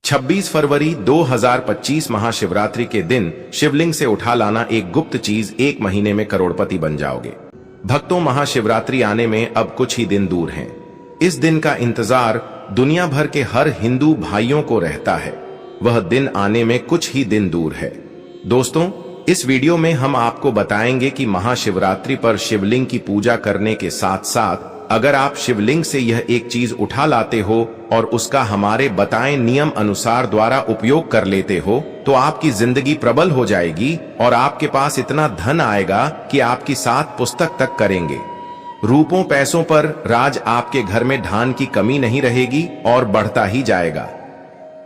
26 फरवरी 2025 महाशिवरात्रि के दिन शिवलिंग से उठा लाना एक गुप्त चीज, 1 महीने में करोड़पति बन जाओगे। भक्तों, महाशिवरात्रि आने में अब कुछ ही दिन दूर हैं। इस दिन का इंतजार दुनिया भर के हर हिंदू भाइयों को रहता है। वह दिन आने में कुछ ही दिन दूर है। दोस्तों, इस वीडियो में हम आपको बताएंगे कि महाशिवरात्रि पर शिवलिंग की पूजा करने के साथ साथ अगर आप शिवलिंग से यह एक चीज उठा लाते हो और उसका हमारे बताए नियम अनुसार द्वारा उपयोग कर लेते हो तो आपकी जिंदगी प्रबल हो जाएगी और आपके पास इतना धन आएगा कि आपकी 7 पुस्तक तक करेंगे। रूपों पैसों पर राज आपके घर में धान की कमी नहीं रहेगी और बढ़ता ही जाएगा।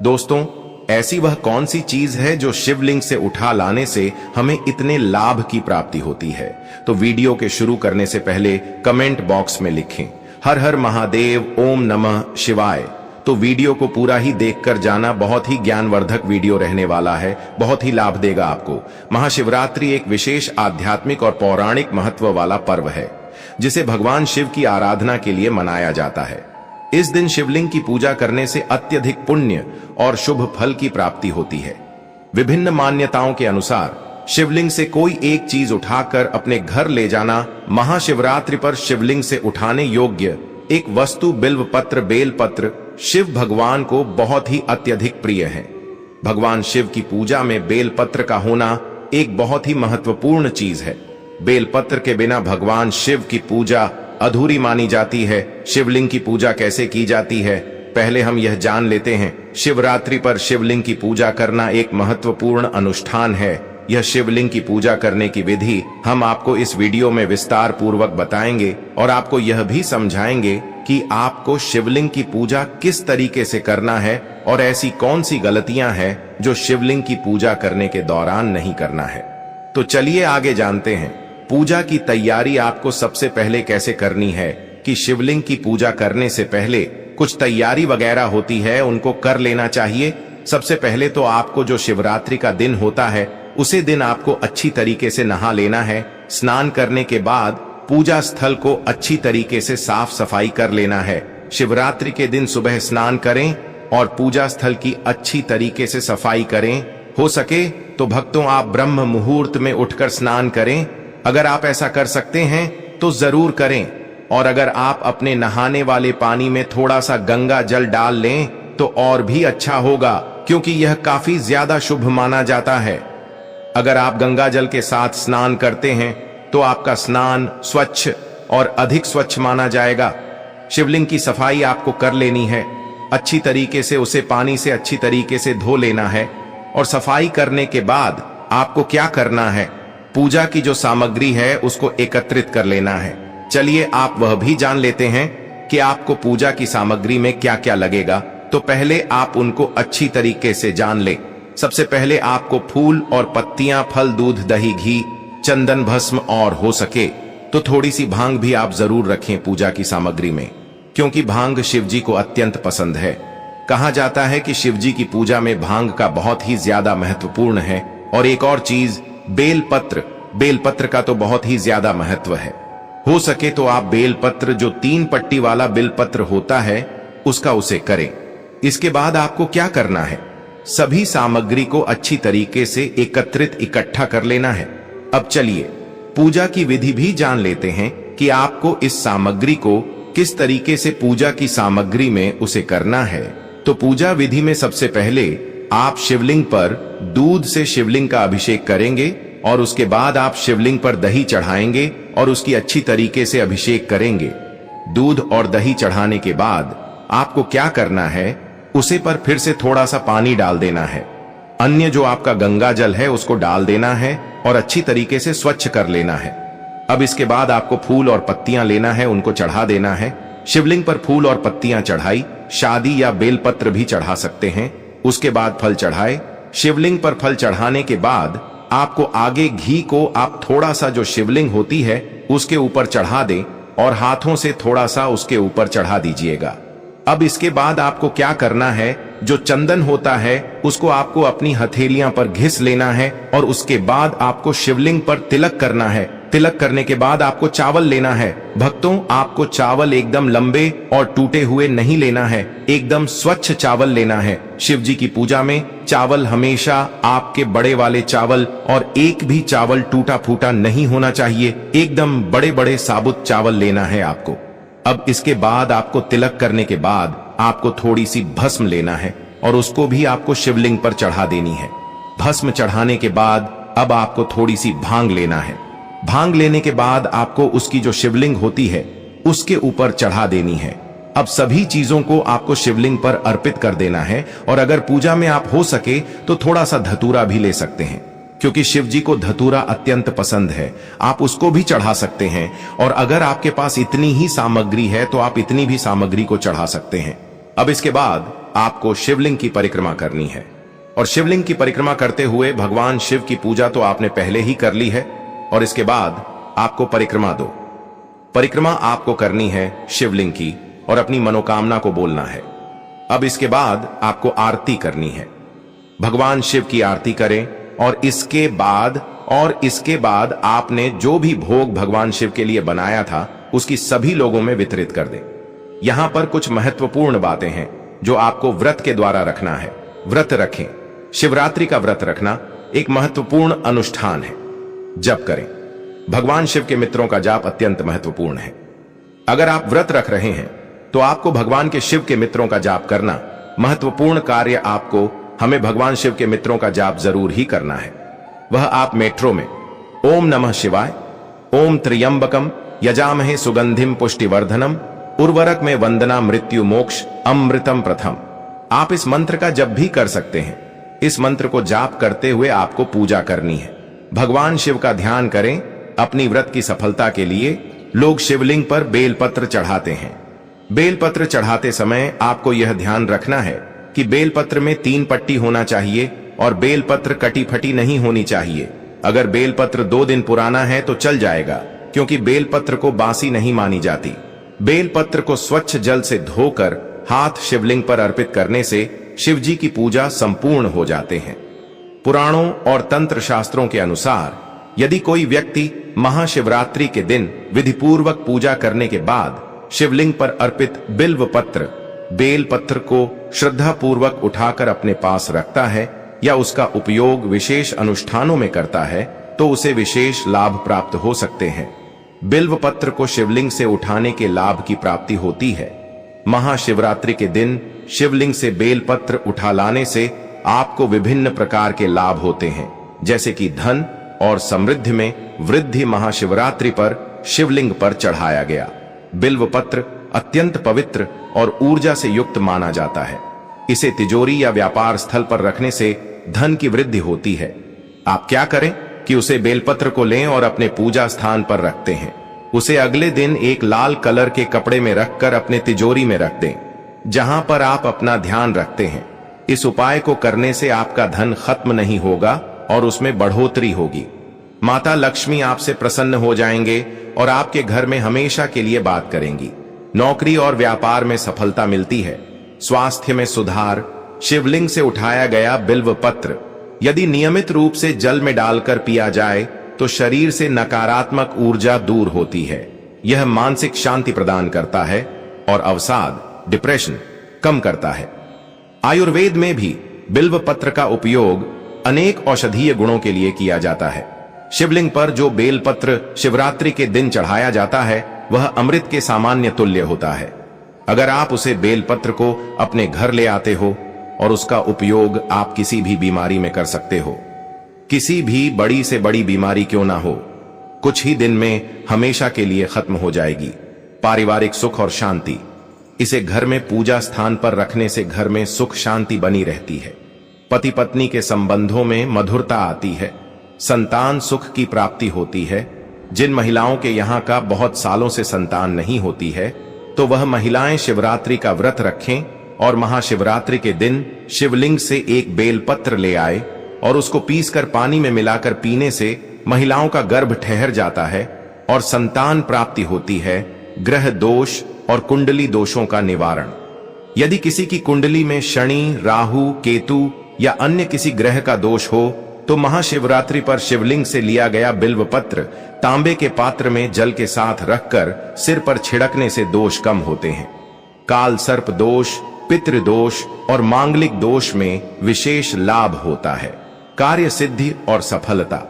दोस्तों, ऐसी वह कौन सी चीज है जो शिवलिंग से उठा लाने से हमें इतने लाभ की प्राप्ति होती है? तो वीडियो के शुरू करने से पहले कमेंट बॉक्स में लिखें हर हर महादेव, ओम नमः शिवाय। तो वीडियो को पूरा ही देखकर जाना, बहुत ही ज्ञानवर्धक वीडियो रहने वाला है, बहुत ही लाभ देगा आपको। महाशिवरात्रि एक विशेष आध्यात्मिक और पौराणिक महत्व वाला पर्व है जिसे भगवान शिव की आराधना के लिए मनाया जाता है। इस दिन शिवलिंग की पूजा करने से अत्यधिक पुण्य और शुभ फल की प्राप्ति होती है। विभिन्न मान्यताओं के अनुसार शिवलिंग से कोई एक चीज उठाकर अपने घर ले जाना महाशिवरात्रि पर शिवलिंग से उठाने योग्य एक वस्तु बिल्वपत्र बेलपत्र शिव भगवान को बहुत ही अत्यधिक प्रिय है। भगवान शिव की पूजा में बेलपत्र का होना एक बहुत ही महत्वपूर्ण चीज है। बेलपत्र के बिना भगवान शिव की पूजा अधूरी मानी जाती है। शिवलिंग की पूजा कैसे की जाती है, पहले हम यह जान लेते हैं। शिवरात्रि पर शिवलिंग की पूजा करना एक महत्वपूर्ण अनुष्ठान है। यह शिवलिंग की पूजा करने की विधि हम आपको इस वीडियो में विस्तार पूर्वक बताएंगे और आपको यह भी समझाएंगे कि आपको शिवलिंग की पूजा किस तरीके से करना है और ऐसी कौन सी गलतियां हैं जो शिवलिंग की पूजा करने के दौरान नहीं करना है। तो चलिए आगे जानते हैं। पूजा की तैयारी आपको सबसे पहले कैसे करनी है कि शिवलिंग की पूजा करने से पहले कुछ तैयारी वगैरह होती है, उनको कर लेना चाहिए। सबसे पहले तो आपको जो शिवरात्रि का दिन होता है उसे दिन आपको अच्छी तरीके से नहा लेना है। स्नान करने के बाद पूजा स्थल को अच्छी तरीके से साफ सफाई कर लेना है। शिवरात्रि के दिन सुबह स्नान करें और पूजा स्थल की अच्छी तरीके से सफाई करें। हो सके तो भक्तों आप ब्रह्म मुहूर्त में उठकर स्नान करें। अगर आप ऐसा कर सकते हैं तो जरूर करें। और अगर आप अपने नहाने वाले पानी में थोड़ा सा गंगा जल डाल लें तो और भी अच्छा होगा, क्योंकि यह काफी ज्यादा शुभ माना जाता है। अगर आप गंगा जल के साथ स्नान करते हैं तो आपका स्नान स्वच्छ और अधिक स्वच्छ माना जाएगा। शिवलिंग की सफाई आपको कर लेनी है। अच्छी तरीके से उसे पानी से अच्छी तरीके से धो लेना है। और सफाई करने के बाद आपको क्या करना है, पूजा की जो सामग्री है उसको एकत्रित कर लेना है। चलिए आप वह भी जान लेते हैं कि आपको पूजा की सामग्री में क्या क्या लगेगा। तो पहले आप उनको अच्छी तरीके से जान लें। सबसे पहले आपको फूल और पत्तियां, फल, दूध, दही, घी, चंदन, भस्म और हो सके तो थोड़ी सी भांग भी आप जरूर रखें पूजा की सामग्री में, क्योंकि भांग शिवजी को अत्यंत पसंद है। कहा जाता है कि शिवजी की पूजा में भांग का बहुत ही ज्यादा महत्वपूर्ण है। और एक और चीज, बेलपत्र का तो बहुत ही ज्यादा महत्व है। हो सके तो आप बेलपत्र जो 3 पट्टी वाला बेलपत्र होता है उसका उसे करें। इसके बाद आपको क्या करना है, सभी सामग्री को अच्छी तरीके से इकट्ठा कर लेना है। अब चलिए पूजा की विधि भी जान लेते हैं कि आपको इस सामग्री को किस तरीके से पूजा की सामग्री में उसे करना है। तो पूजा विधि में सबसे पहले आप शिवलिंग पर दूध से शिवलिंग का अभिषेक करेंगे और उसके बाद आप शिवलिंग पर दही चढ़ाएंगे और उसकी अच्छी तरीके से अभिषेक करेंगे। दूध और दही चढ़ाने के बाद आपको क्या करना है, उसे पर फिर से थोड़ा सा पानी डाल देना है। अन्य जो आपका गंगा जल है उसको डाल देना है और अच्छी तरीके से स्वच्छ कर लेना है। अब इसके बाद आपको फूल और पत्तियां लेना है, उनको चढ़ा देना है। शिवलिंग पर फूल और पत्तियां चढ़ाई, शादी या बेलपत्र भी चढ़ा सकते हैं। उसके बाद फल चढ़ाए। शिवलिंग पर फल चढ़ाने के बाद आपको आगे घी को आप थोड़ा सा जो शिवलिंग होती है उसके ऊपर चढ़ा दें और हाथों से थोड़ा सा उसके ऊपर चढ़ा दीजिएगा। अब इसके बाद आपको क्या करना है, जो चंदन होता है उसको आपको अपनी हथेलियां पर घिस लेना है और उसके बाद आपको शिवलिंग पर तिलक करना है। तिलक करने के बाद आपको चावल लेना है। भक्तों, आपको चावल एकदम लंबे और टूटे हुए नहीं लेना है, एकदम स्वच्छ चावल लेना है। शिव जी की पूजा में चावल हमेशा आपके बड़े वाले चावल, और एक भी चावल टूटा फूटा नहीं होना चाहिए। एकदम बड़े बड़े साबुत चावल लेना है आपको। अब इसके बाद आपको तिलक करने के बाद आपको थोड़ी सी भस्म लेना है और उसको भी आपको शिवलिंग पर चढ़ा देनी है। भस्म चढ़ाने के बाद अब आपको थोड़ी सी भांग लेना है। भांग लेने के बाद आपको उसकी जो शिवलिंग होती है उसके ऊपर चढ़ा देनी है। अब सभी चीजों को आपको शिवलिंग पर अर्पित कर देना है, और अगर पूजा में आप हो सके तो थोड़ा सा धतूरा भी ले सकते हैं, क्योंकि शिव जी को धतूरा अत्यंत पसंद है। आप उसको भी चढ़ा सकते हैं, और अगर आपके पास इतनी ही सामग्री है तो आप इतनी भी सामग्री को चढ़ा सकते हैं। अब इसके बाद आपको शिवलिंग की परिक्रमा करनी है, और शिवलिंग की परिक्रमा करते हुए भगवान शिव की पूजा तो आपने पहले ही कर ली है, और इसके बाद आपको परिक्रमा दो। परिक्रमा आपको करनी है शिवलिंग की, और अपनी मनोकामना को बोलना है। अब इसके बाद आपको आरती करनी है। भगवान शिव की आरती करें, और इसके बाद आपने जो भी भोग भगवान शिव के लिए बनाया था उसकी सभी लोगों में वितरित कर दें। यहां पर कुछ महत्वपूर्ण बातें हैं जो आपको व्रत के द्वारा रखना है। व्रत रखें। शिवरात्रि का व्रत रखना एक महत्वपूर्ण अनुष्ठान है। जप करें। भगवान शिव के मित्रों का जाप अत्यंत महत्वपूर्ण है। अगर आप व्रत रख रहे हैं तो आपको भगवान के शिव के मित्रों का जाप करना महत्वपूर्ण कार्य। आपको हमें भगवान शिव के मित्रों का जाप जरूर ही करना है। वह आप मेट्रो में ओम नमः शिवाय, ओम त्र्यंबकम यजामहे सुगंधिम पुष्टिवर्धनम, उर्वरक में वंदना मृत्यु मोक्ष अमृतम प्रथम। आप इस मंत्र का जप भी कर सकते हैं। इस मंत्र को जाप करते हुए आपको पूजा करनी है। भगवान शिव का ध्यान करें। अपनी व्रत की सफलता के लिए लोग शिवलिंग पर बेलपत्र चढ़ाते हैं। बेलपत्र चढ़ाते समय आपको यह ध्यान रखना है कि बेलपत्र में 3 पट्टी होना चाहिए, और बेलपत्र कटी फटी नहीं होनी चाहिए। अगर बेलपत्र 2 दिन पुराना है तो चल जाएगा, क्योंकि बेलपत्र को बासी नहीं मानी जाती। बेलपत्र को स्वच्छ जल से धोकर हाथ शिवलिंग पर अर्पित करने से शिव जी की पूजा संपूर्ण हो जाते हैं। पुराणों और तंत्र शास्त्रों के अनुसार यदि कोई व्यक्ति महाशिवरात्रि के दिन विधिपूर्वक पूजा करने के बाद शिवलिंग पर अर्पित बिल्व पत्र, बेल पत्र को श्रद्धा पूर्वक उठाकर अपने पास रखता है या उसका उपयोग विशेष अनुष्ठानों में करता है, तो उसे विशेष लाभ प्राप्त हो सकते हैं। बिल्व पत्र को शिवलिंग से उठाने के लाभ की प्राप्ति होती है। महाशिवरात्रि के दिन शिवलिंग से बेल पत्र उठा लाने से आपको विभिन्न प्रकार के लाभ होते हैं, जैसे कि धन और समृद्धि में वृद्धि। महाशिवरात्रि पर शिवलिंग पर चढ़ाया गया बिल्व पत्र अत्यंत पवित्र और ऊर्जा से युक्त माना जाता है। इसे तिजोरी या व्यापार स्थल पर रखने से धन की वृद्धि होती है। आप क्या करें कि उसे बेलपत्र को लें और अपने पूजा स्थान पर रखते हैं। उसे अगले दिन एक लाल कलर के कपड़े में रखकर अपने तिजोरी में रख दें, जहां पर आप अपना ध्यान रखते हैं। इस उपाय को करने से आपका धन खत्म नहीं होगा और उसमें बढ़ोतरी होगी। माता लक्ष्मी आपसे प्रसन्न हो जाएंगे और आपके घर में हमेशा के लिए बात करेंगी। नौकरी और व्यापार में सफलता मिलती है। स्वास्थ्य में सुधार। शिवलिंग से उठाया गया बिल्व पत्र यदि नियमित रूप से जल में डालकर पिया जाए तो शरीर से नकारात्मक ऊर्जा दूर होती है। यह मानसिक शांति प्रदान करता है और अवसाद, डिप्रेशन कम करता है। आयुर्वेद में भी बिल्व पत्र का उपयोग अनेक औषधीय गुणों के लिए किया जाता है। शिवलिंग पर जो बेलपत्र शिवरात्रि के दिन चढ़ाया जाता है वह अमृत के सामान्य तुल्य होता है। अगर आप उसे बेलपत्र को अपने घर ले आते हो और उसका उपयोग आप किसी भी बीमारी में कर सकते हो, किसी भी बड़ी से बड़ी बीमारी क्यों ना हो, कुछ ही दिन में हमेशा के लिए खत्म हो जाएगी। पारिवारिक सुख और शांति। इसे घर में पूजा स्थान पर रखने से घर में सुख शांति बनी रहती है। पति पत्नी के संबंधों में मधुरता आती है। संतान सुख की प्राप्ति होती है। जिन महिलाओं के यहाँ का बहुत सालों से संतान नहीं होती है तो वह महिलाएं शिवरात्रि का व्रत रखें और महाशिवरात्रि के दिन शिवलिंग से एक बेलपत्र ले आए और उसको पीसकर पानी में मिलाकर पीने से महिलाओं का गर्भ ठहर जाता है और संतान प्राप्ति होती है। ग्रह दोष और कुंडली दोषों का निवारण। यदि किसी की कुंडली में शनि, राहु, केतु या अन्य किसी ग्रह का दोष हो तो महाशिवरात्रि पर शिवलिंग से लिया गया बिल्व पत्र तांबे के पात्र में जल के साथ रखकर सिर पर छिड़कने से दोष कम होते हैं। काल सर्प दोष, पितृ दोष और मांगलिक दोष में विशेष लाभ होता है। कार्य सिद्धि और सफलता।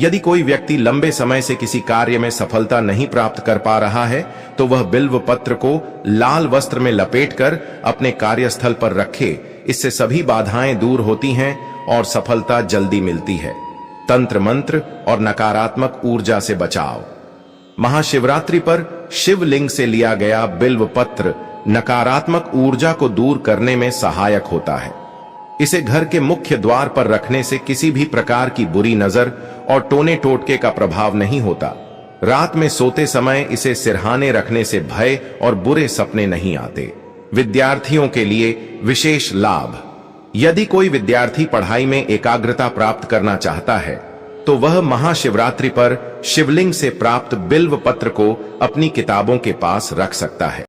यदि कोई व्यक्ति लंबे समय से किसी कार्य में सफलता नहीं प्राप्त कर पा रहा है तो वह बिल्व पत्र को लाल वस्त्र में लपेटकर अपने कार्यस्थल पर रखे। इससे सभी बाधाएं दूर होती हैं और सफलता जल्दी मिलती है। तंत्र मंत्र और नकारात्मक ऊर्जा से बचाव। महाशिवरात्रि पर शिवलिंग से लिया गया बिल्व पत्र नकारात्मक ऊर्जा को दूर करने में सहायक होता है। इसे घर के मुख्य द्वार पर रखने से किसी भी प्रकार की बुरी नजर और टोने टोटके का प्रभाव नहीं होता। रात में सोते समय इसे सिरहाने रखने से भय और बुरे सपने नहीं आते। विद्यार्थियों के लिए विशेष लाभ। यदि कोई विद्यार्थी पढ़ाई में एकाग्रता प्राप्त करना चाहता है तो वह महाशिवरात्रि पर शिवलिंग से प्राप्त बिल्व पत्र को अपनी किताबों के पास रख सकता है।